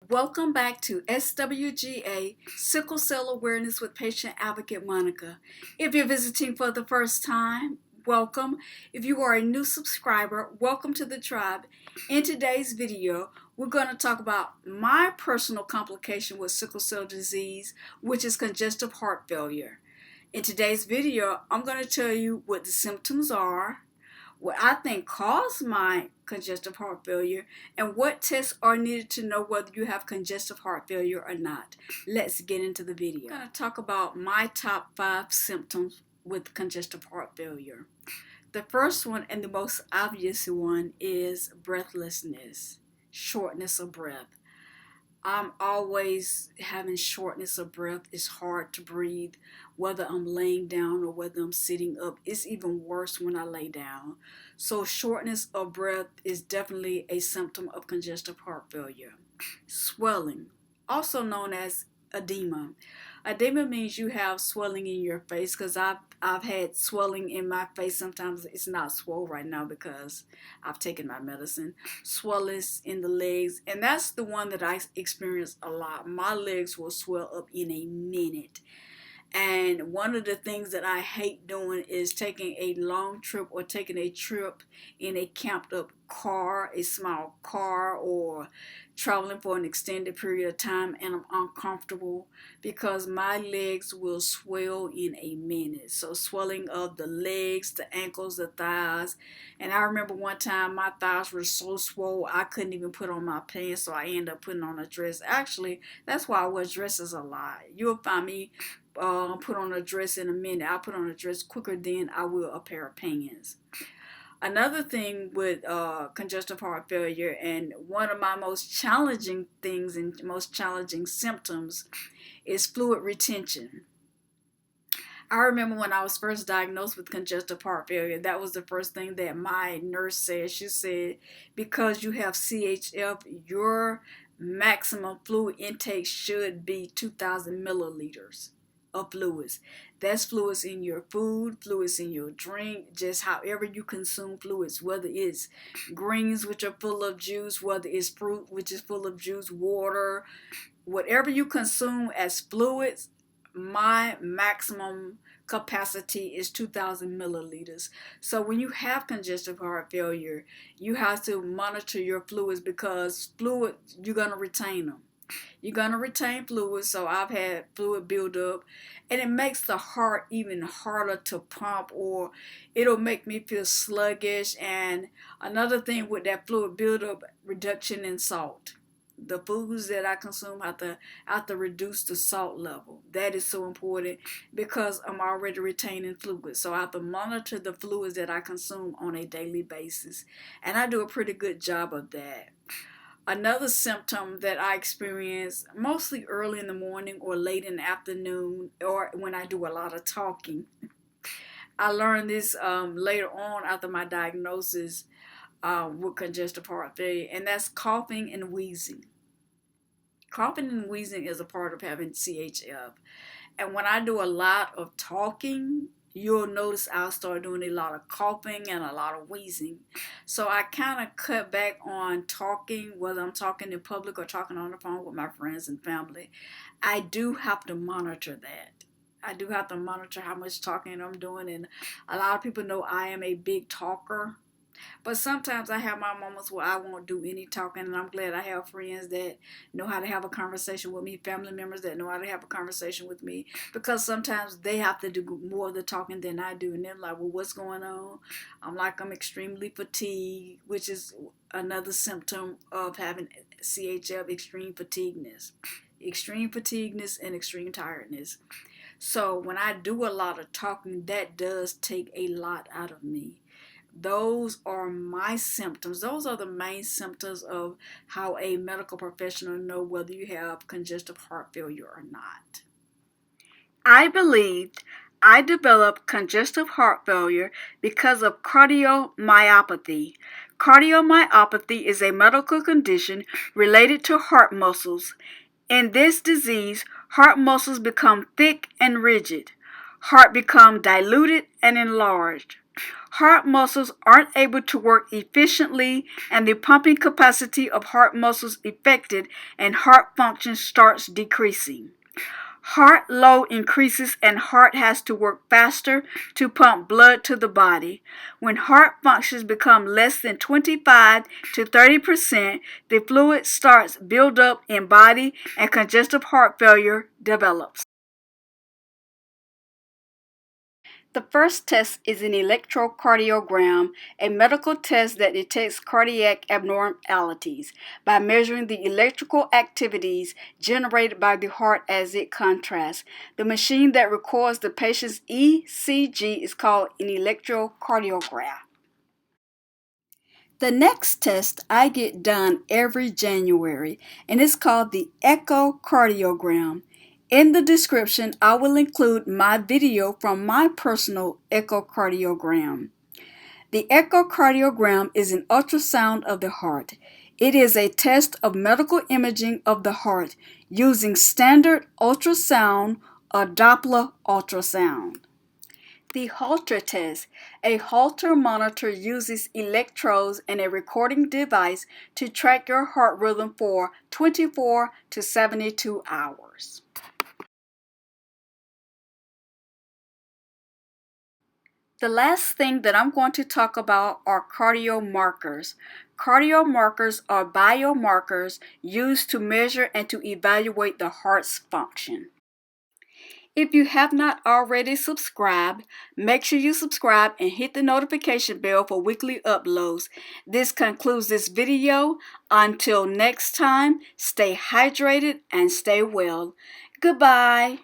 Welcome back to SWGA, Sickle Cell Awareness with Patient Advocate Monica. If you're visiting for the first time, welcome. If you are a new subscriber, welcome to the tribe. In today's video, we're going to talk about my personal complication with sickle cell disease, which is congestive heart failure. In today's video, I'm going to tell you what the symptoms are, what I think caused my congestive heart failure, and what tests are needed to know whether you have congestive heart failure or not. Let's get into the video. I'm going to talk about my top 5 symptoms with congestive heart failure. The first one and the most obvious one is breathlessness, shortness of breath. I'm always having shortness of breath. It's hard to breathe, whether I'm laying down or whether I'm sitting up. It's even worse when I lay down. So shortness of breath is definitely a symptom of congestive heart failure. Swelling, also known as edema. Edema means you have swelling in your face, because I've had swelling in my face. Sometimes it's not swole right now because I've taken my medicine. Swelling in the legs, and that's the one that I experience a lot. My legs will swell up in a minute. And one of the things that I hate doing is taking a long trip or taking a trip in a camped up car, a small car, or traveling for an extended period of time, and I'm uncomfortable because my legs will swell in a minute. So swelling of the legs, the ankles, the thighs. And I remember one time my thighs were so swole I couldn't even put on my pants, so I ended up putting on a dress. Actually, that's why I wear dresses a lot. You'll find me put on a dress in a minute. I'll put on a dress quicker than I will a pair of pants. Another thing with congestive heart failure, and one of my most challenging things and most challenging symptoms, is fluid retention. I remember when I was first diagnosed with congestive heart failure, that was the first thing that my nurse said. She said, because you have CHF, your maximum fluid intake should be 2,000 milliliters of fluids. That's fluids in your food, fluids in your drink, just however you consume fluids, whether it's greens which are full of juice, whether it's fruit which is full of juice, water, whatever you consume as fluids, my maximum capacity is 2,000 milliliters. So when you have congestive heart failure, you have to monitor your fluids, because fluids, you're going to retain them. You're going to retain fluid, so I've had fluid buildup, and it makes the heart even harder to pump, or it'll make me feel sluggish. And another thing with that fluid buildup, reduction in salt. The foods that I consume have to reduce the salt level. That is so important because I'm already retaining fluids. So I have to monitor the fluids that I consume on a daily basis, and I do a pretty good job of that. Another symptom that I experience mostly early in the morning or late in the afternoon, or when I do a lot of talking. I learned this later on after my diagnosis with congestive heart failure, and that's coughing and wheezing. Coughing and wheezing is a part of having CHF. And when I do a lot of talking, you'll notice I'll start doing a lot of coughing and a lot of wheezing. So I kind of cut back on talking, whether I'm talking in public or talking on the phone with my friends and family. I do have to monitor that. I do have to monitor how much talking I'm doing. And a lot of people know I am a big talker. But sometimes I have my moments where I won't do any talking, and I'm glad I have friends that know how to have a conversation with me, family members that know how to have a conversation with me, because sometimes they have to do more of the talking than I do, and they're like, well, what's going on? I'm like, I'm extremely fatigued, which is another symptom of having CHF, extreme fatigueness. Extreme fatigueness and extreme tiredness. So when I do a lot of talking, that does take a lot out of me. Those are my symptoms. Those are the main symptoms of how a medical professional knows whether you have congestive heart failure or not. I believed I developed congestive heart failure because of cardiomyopathy. Cardiomyopathy is a medical condition related to heart muscles. In this disease, heart muscles become thick and rigid. Heart become diluted and enlarged. Heart muscles aren't able to work efficiently, and the pumping capacity of heart muscles affected, and heart function starts decreasing. Heart load increases and heart has to work faster to pump blood to the body. When heart functions become less than 25 to 30%, the fluid starts build up in body and congestive heart failure develops. The first test is an electrocardiogram, a medical test that detects cardiac abnormalities by measuring the electrical activities generated by the heart as it contracts. The machine that records the patient's ECG is called an electrocardiogram. The next test I get done every January, and it's called the Echocardiogram. In the description, I will include my video from my personal echocardiogram. The echocardiogram is an ultrasound of the heart. It is a test of medical imaging of the heart using standard ultrasound or Doppler ultrasound. The Holter test. A Holter monitor uses electrodes and a recording device to track your heart rhythm for 24 to 72 hours. The last thing that I'm going to talk about are cardiomarkers. Cardiomarkers are biomarkers used to measure and to evaluate the heart's function. If you have not already subscribed, make sure you subscribe and hit the notification bell for weekly uploads. This concludes this video. Until next time, stay hydrated and stay well. Goodbye.